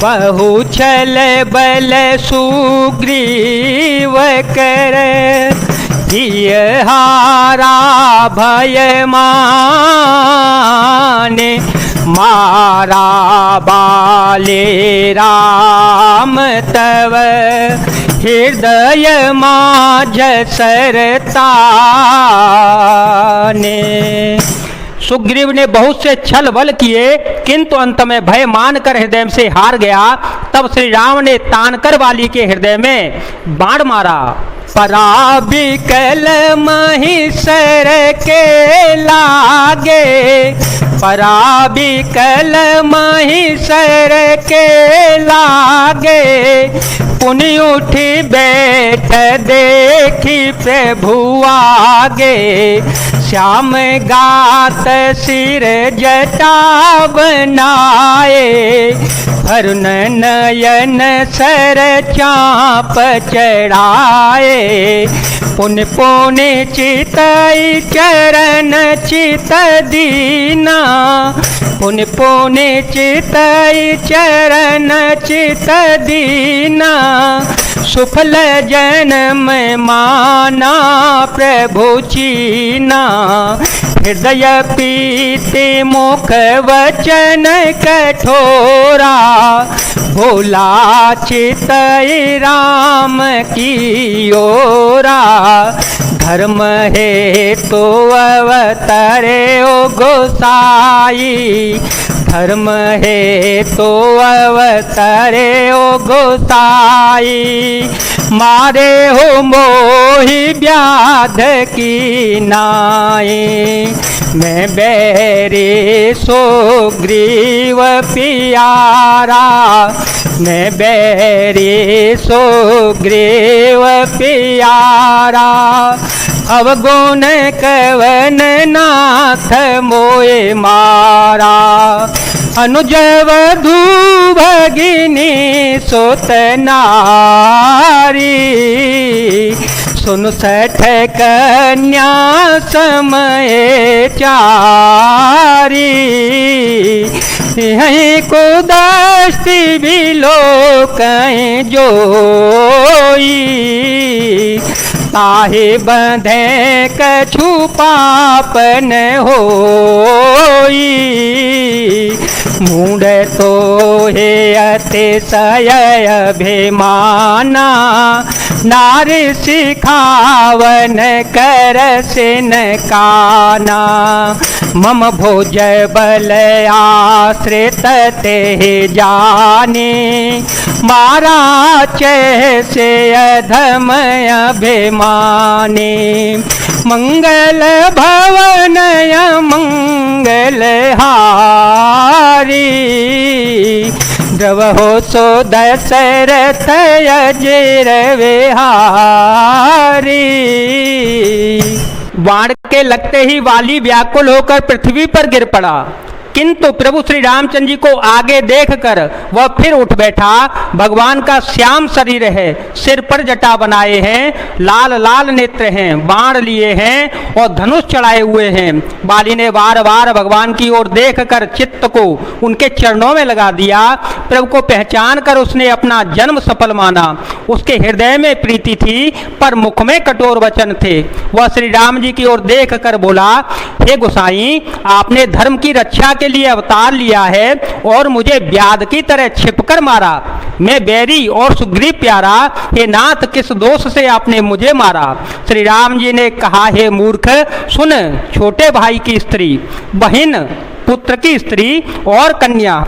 बहु छल बल सुग्रीव कर, हिय हारा भय माने, मारा बाले राम तव, हृदय माझ सरताने। सुग्रीव ने बहुत से छल बल किए, किंतु अंत में भय मानकर हृदय से हार गया। तब श्री राम ने तानकर वाली के हृदय में बाण मारा। पराबिकल महिषर के लागे, पराबिकल महिषर के लागे, पुनि उठी बैठ देखी प्रभु आगे, श्याम गात सिर जटा बनाए, अरुण नयन सर चाप चढ़ाए, पुन पुनि चितई चरण चित दीना, पुन पुनि चितई चरण चित दीना, सुफल जन्म माना प्रभु चीना, हृदय पीति मुख वचन कठोरा, भोला चितई राम की ओरा, धर्म है तो अवतरे ओ गोसाई, धर्म है तो अवतरे ओ गोसाई, मारे हो मोहि व्याध की नाई, मैं बैरी सुग्रीव पियारा, मैं बैरी सुग्रीव पियारा, अवगुण कवन नाथ मोए मारा, अनुज वधू भगिनी सुत नारी, सुन सठ कन्या समय चारी, यहीं को दस्ती बिलो कहीं जोई, ताहे बंधे कछु पापन होई, मूढ़ तो हे अतिशय अभिमाना, नारी सिखावन कर सिन काना, मम भोज बल आश्रित ते जाने, मारा से अधम अभिमानी, मंगल भवन मंगल हारी, द्रवहो सो दशरथ अजिर विहारी। बाण के लगते ही वाली व्याकुल होकर पृथ्वी पर गिर पड़ा, किंतु प्रभु श्री रामचंद्र जी को आगे देखकर वह फिर उठ बैठा। भगवान का श्याम शरीर है, सिर पर जटा बनाए हैं, लाल लाल नेत्र हैं, बाण लिए हैं और धनुष चढ़ाए हुए हैं। बाली ने बार बार भगवान की ओर देखकर चित्त को उनके चरणों में लगा दिया। प्रभु को पहचान कर उसने अपना जन्म सफल माना। उसके हृदय में प्रीति थी पर मुख में कठोर वचन थे। वह श्री राम जी की ओर देख कर बोला, हे गोसाई, आपने धर्म की रक्षा के लिए अवतार लिया है और मुझे व्याध की तरह छिपकर मारा। मैं बैरी और सुग्रीव प्यारा, हे नाथ, किस दोष से आपने मुझे मारा? श्री राम जी ने कहा, हे मूर्ख, सुन, छोटे भाई की स्त्री, बहन, पुत्र की स्त्री और कन्या,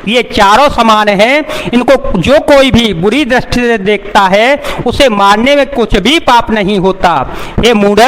ये चारों समान हैं। इनको जो कोई भी बुरी दृष्टि से देखता है उसे मारने में कुछ भी पाप नहीं होता। हे मूढ़,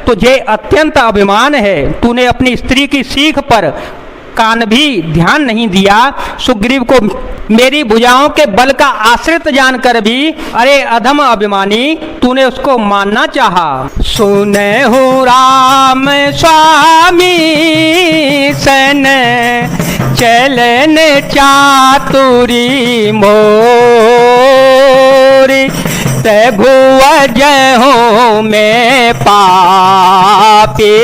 तुझे अत्यंत अभिमान है। तूने अपनी स्त्री की सीख पर कान भी ध्यान नहीं दिया। सुग्रीव को मेरी भुजाओं के बल का आश्रित जानकर भी, अरे अधम अभिमानी, तूने उसको मानना चाहा। सुने हो राम स्वामी सन चलन चातुरी मोरी, प्रभु अजहू में पापी,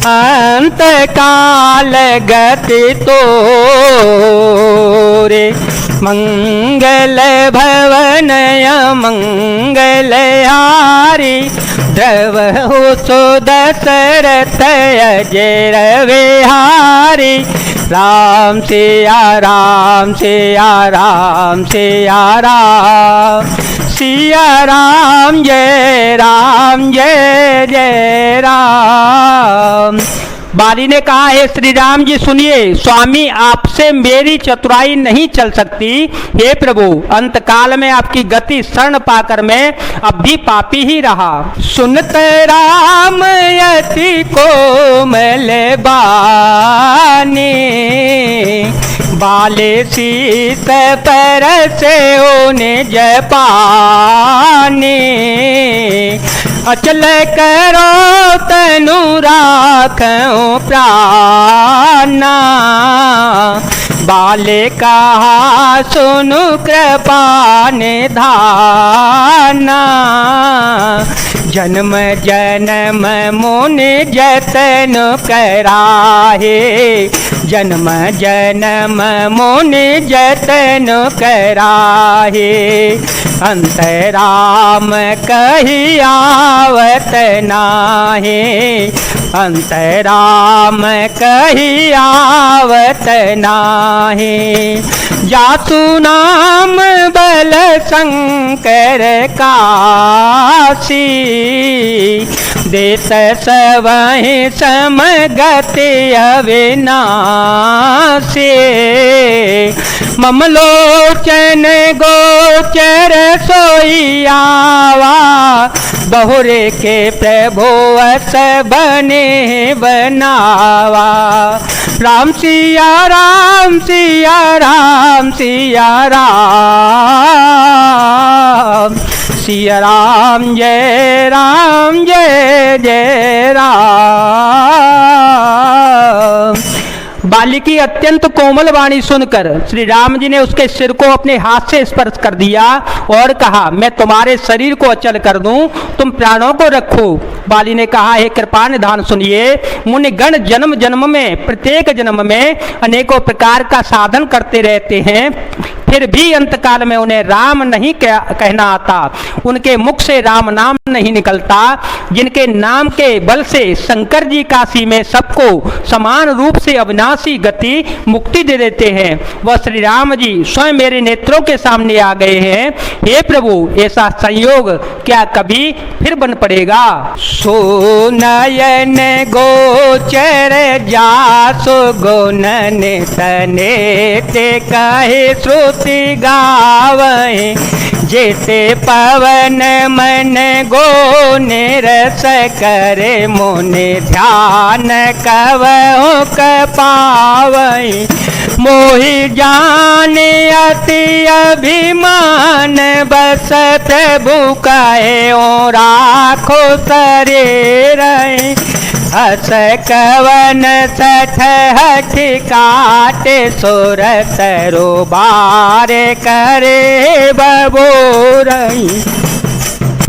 अंत काल गति तोरे, मंगल भवन मंगल हारी, द्रवहु सो दशरथ अजर विहारी। राम सिया राम सिया राम सिया राम, सिया राम जय जय राम। बाली ने कहा, हे श्री राम जी सुनिए, स्वामी आपसे मेरी चतुराई नहीं चल सकती। हे प्रभु, अंतकाल में आपकी गति शरण पाकर मैं अब भी पापी ही रहा। सुनत राम यति कोमल बानी, बाले शीत पर से निज पानी। अचल करो तनु राखूं प्राणा, बाले कहा सुनु कृपा निधाना। जन्म जन्म मुनि जतन कराहे, जन्म जन्म मुनि जतन कराहे। अंतराम कही आवत नाहे, अंतराम कही आवत नाहे। जासु नाम बल शंकर काशी, देत सवहि समगति अविनाशी। ममलोचन गोचर सोइयावा, बहुरे के प्रभु अस बने बनावा। राम सिया राम सिया राम सिया राम, सिया राम जय जय राम। बाली की अत्यंत कोमल वाणी सुनकर श्री राम जी ने उसके सिर को अपने हाथ से स्पर्श कर दिया और कहा, मैं तुम्हारे शरीर को अचल कर दूं, तुम प्राणों को रखो। बाली ने कहा, हे कृपा निधान सुनिए, मुनि गण जन्म जन्म में प्रत्येक जन्म में अनेकों प्रकार का साधन करते रहते हैं, फिर भी अंतकाल में उन्हें राम नहीं कहना आता, उनके मुख से राम नाम नहीं निकलता। जिनके नाम के बल से शंकर जी काशी में सबको समान रूप से अविनाशी गति मुक्ति दे देते हैं, वह श्री राम जी स्वयं मेरे नेत्रों के सामने आ गए हैं। हे प्रभु, ऐसा संयोग क्या कभी फिर बन पड़ेगा? सो नयन गोचर जासु गुणन तने ते कहे श्रुति गावै, जेते पवन मन गो निरस करे मुनि ध्यान कवहु पावै। मोहि जाने अति अभिमान बस प्रभु कहे ओ राखो शरीर। हस कवन सठ हठ काटे सुर तरो बारे करे बबोरई।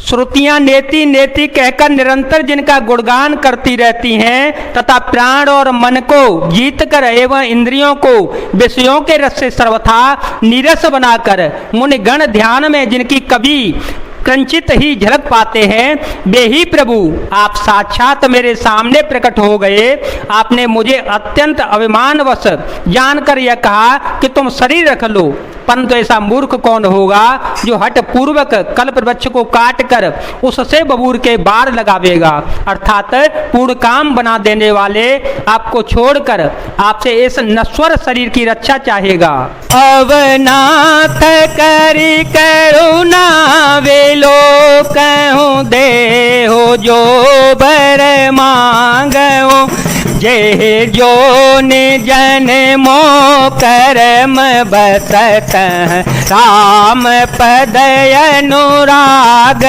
श्रुतियां नेति नेति कहकर निरंतर जिनका गुणगान करती रहती हैं तथा प्राण और मन को जीत कर एवं इंद्रियों को विषयों के रस से सर्वथा नीरस बनाकर मुनिगण ध्यान में जिनकी कभी कंचित ही झलक पाते हैं, वे ही प्रभु आप साक्षात मेरे सामने प्रकट हो गए। आपने मुझे अत्यंत अभिमानवश जानकर यह कहा कि तुम शरीर रख लो, परंतु ऐसा मूर्ख कौन होगा जो हठ पूर्वक कल्प वृक्ष को काट कर उससे बबूर के बार लगावेगा, अर्थात पूर्ण काम बना देने वाले आपको छोड़कर आपसे इस नश्वर शरीर की रक्षा चाहेगा। अवनाथ करी करुणा वे लोग कहूँ दे हो जो बर मांगो, जे जो निजन मो कर्म बसत राम पद अनुराग।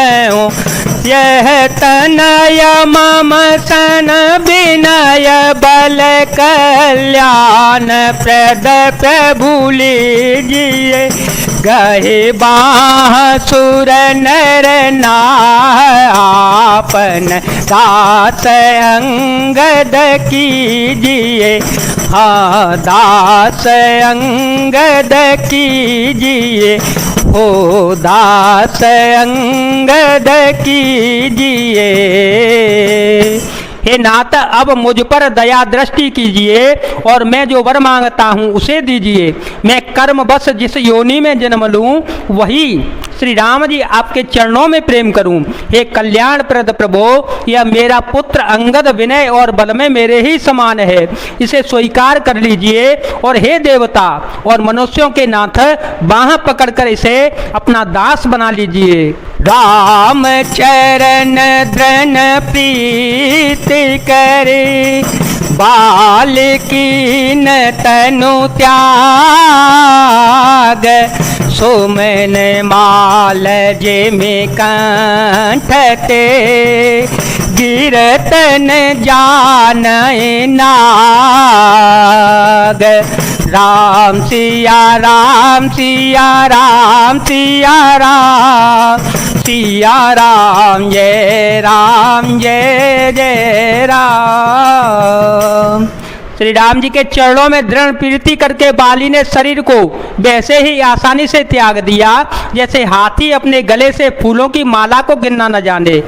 यह तनय मम सन विनय बल कल्याण प्रद प्रभु लीजिए। गहे बाह सुर नर नाह आपन दास अंगद कीजिए। हाँ दास अंगद कीजिए, हो दास अंगद कीजिए। हे नाथ अब मुझ पर दया दृष्टि कीजिए और मैं जो वर मांगता हूँ उसे दीजिए। मैं कर्म बस जिस योनि में जन्म लूँ वही श्री राम जी आपके चरणों में प्रेम करूं। हे कल्याण प्रद प्रभो, यह मेरा पुत्र अंगद विनय और बल में मेरे ही समान है, इसे स्वीकार कर लीजिए। और हे देवता और मनुष्यों के नाथ, बाह पकड़कर इसे अपना दास बना लीजिए। राम चरण द्रन प्रीति करे, बालकी न तनु त्याग। सुमन माल जे में कंठते, गिरतन जानय नाग। राम सिया राम सिया राम सिया राम, सिया राम जय जय राम। श्री राम जी के चरणों में दृढ़ प्रीति करके बाली ने शरीर को वैसे ही आसानी से त्याग दिया जैसे हाथी अपने गले से फूलों की माला को गिनना न जाने।